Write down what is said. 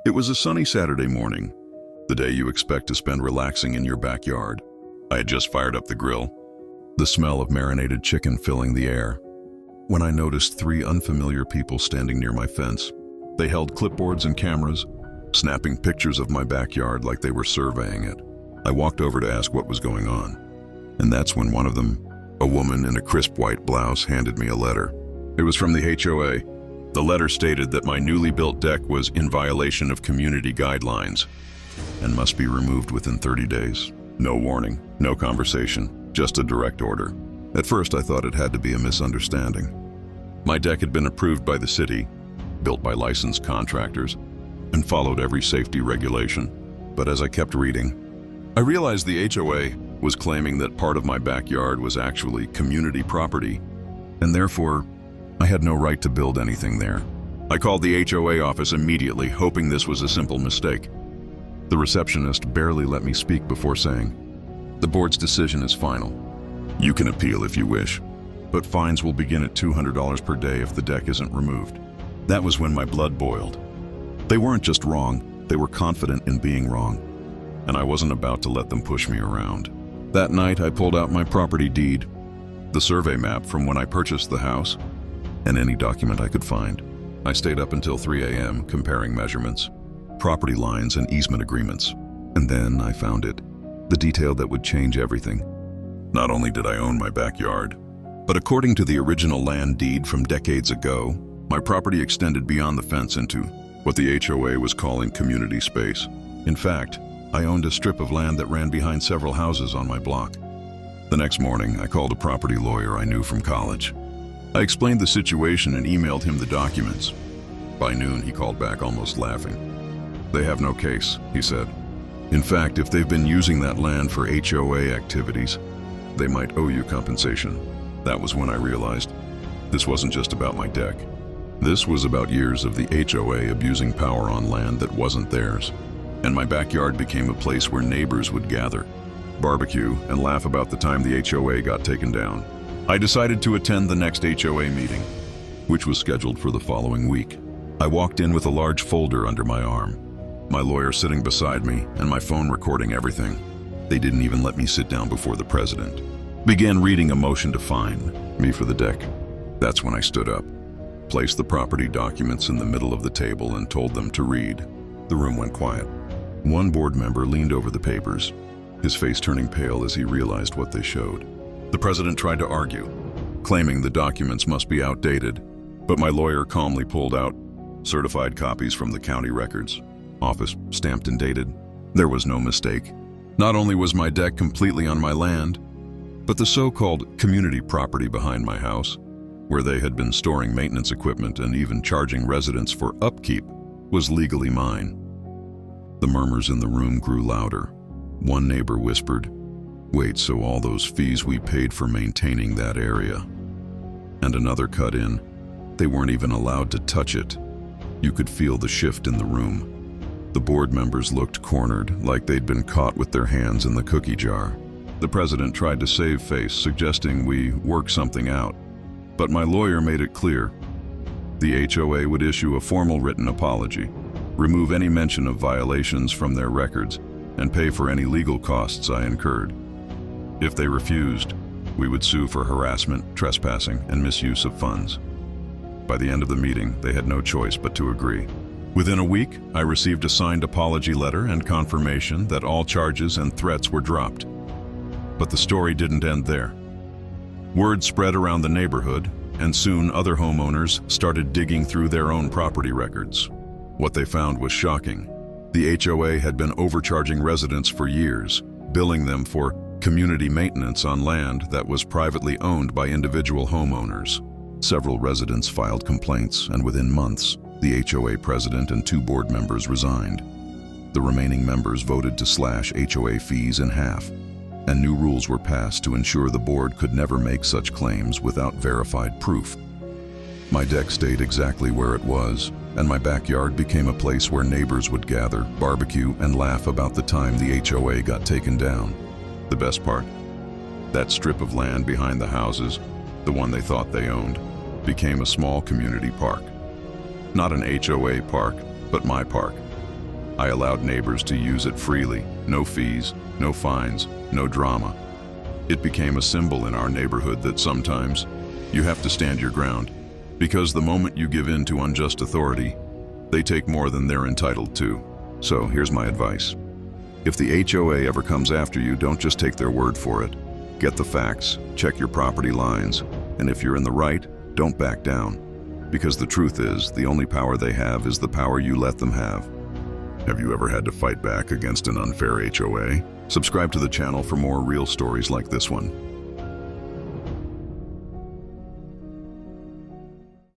It was a sunny Saturday morning, the day you expect to spend relaxing in your backyard. I had just fired up the grill, the smell of marinated chicken filling the air, when I noticed three unfamiliar people standing near my fence. They held clipboards and cameras, snapping pictures of my backyard like they were surveying it. I walked over to ask what was going on, and that's when one of them, a woman in a crisp white blouse, handed me a letter. It was from the HOA. The letter stated that my newly built deck was in violation of community guidelines and must be removed within 30 days. No warning, no conversation, just a direct order. At first I thought it had to be a misunderstanding. My deck had been approved by the city, built by licensed contractors, and followed every safety regulation. But as I kept reading, I realized the HOA was claiming that part of my backyard was actually community property, and therefore I had no right to build anything there. I called the HOA office immediately, hoping this was a simple mistake. The receptionist barely let me speak before saying, "The board's decision is final. You can appeal if you wish, but fines will begin at $200 per day if the deck isn't removed." That was when my blood boiled. They weren't just wrong, they were confident in being wrong, and I wasn't about to let them push me around. That night I pulled out my property deed, the survey map from when I purchased the house, and any document I could find. I stayed up until 3 a.m. comparing measurements, property lines, and easement agreements. And then I found it, the detail that would change everything. Not only did I own my backyard, but according to the original land deed from decades ago, my property extended beyond the fence into what the HOA was calling community space. In fact, I owned a strip of land that ran behind several houses on my block. The next morning, I called a property lawyer I knew from college. I explained the situation and emailed him the documents. By noon, he called back almost laughing. "They have no case," he said. "In fact, if they've been using that land for HOA activities, they might owe you compensation." That was when I realized this wasn't just about my deck. This was about years of the HOA abusing power on land that wasn't theirs. And my backyard became a place where neighbors would gather, barbecue, and laugh about the time the HOA got taken down. I decided to attend the next HOA meeting, which was scheduled for the following week. I walked in with a large folder under my arm, my lawyer sitting beside me, and my phone recording everything. They didn't even let me sit down before the president. Began reading a motion to fine me for the deck. That's when I stood up, placed the property documents in the middle of the table, and told them to read. The room went quiet. One board member leaned over the papers, his face turning pale as he realized what they showed. The president tried to argue, claiming the documents must be outdated, but my lawyer calmly pulled out certified copies from the county records office, stamped and dated. There was no mistake. Not only was my deck completely on my land, but the so-called community property behind my house, where they had been storing maintenance equipment and even charging residents for upkeep, was legally mine. The murmurs in the room grew louder. One neighbor whispered, "Wait, so all those fees we paid for maintaining that area?" And another cut in, "They weren't even allowed to touch it." You could feel the shift in the room. The board members looked cornered, like they'd been caught with their hands in the cookie jar. The president tried to save face, suggesting we work something out. But my lawyer made it clear. The HOA would issue a formal written apology, remove any mention of violations from their records, and pay for any legal costs I incurred. If they refused, we would sue for harassment, trespassing, and misuse of funds. By the end of the meeting, they had no choice but to agree. Within a week, I received a signed apology letter and confirmation that all charges and threats were dropped. But the story didn't end there. Word spread around the neighborhood, and soon other homeowners started digging through their own property records. What they found was shocking. The HOA had been overcharging residents for years, billing them for community maintenance on land that was privately owned by individual homeowners. Several residents filed complaints, and within months, the HOA president and 2 board members resigned. The remaining members voted to slash HOA fees in half, and new rules were passed to ensure the board could never make such claims without verified proof. My deck stayed exactly where it was, and my backyard became a place where neighbors would gather, barbecue, and laugh about the time the HOA got taken down. The best part? That strip of land behind the houses, the one they thought they owned, became a small community park. Not an HOA park, but my park. I allowed neighbors to use it freely, no fees, no fines, no drama. It became a symbol in our neighborhood that sometimes you have to stand your ground, because the moment you give in to unjust authority, they take more than they're entitled to. So here's my advice. If the HOA ever comes after you, don't just take their word for it. Get the facts, check your property lines, and if you're in the right, don't back down. Because the truth is, the only power they have is the power you let them have. Have you ever had to fight back against an unfair HOA? Subscribe to the channel for more real stories like this one.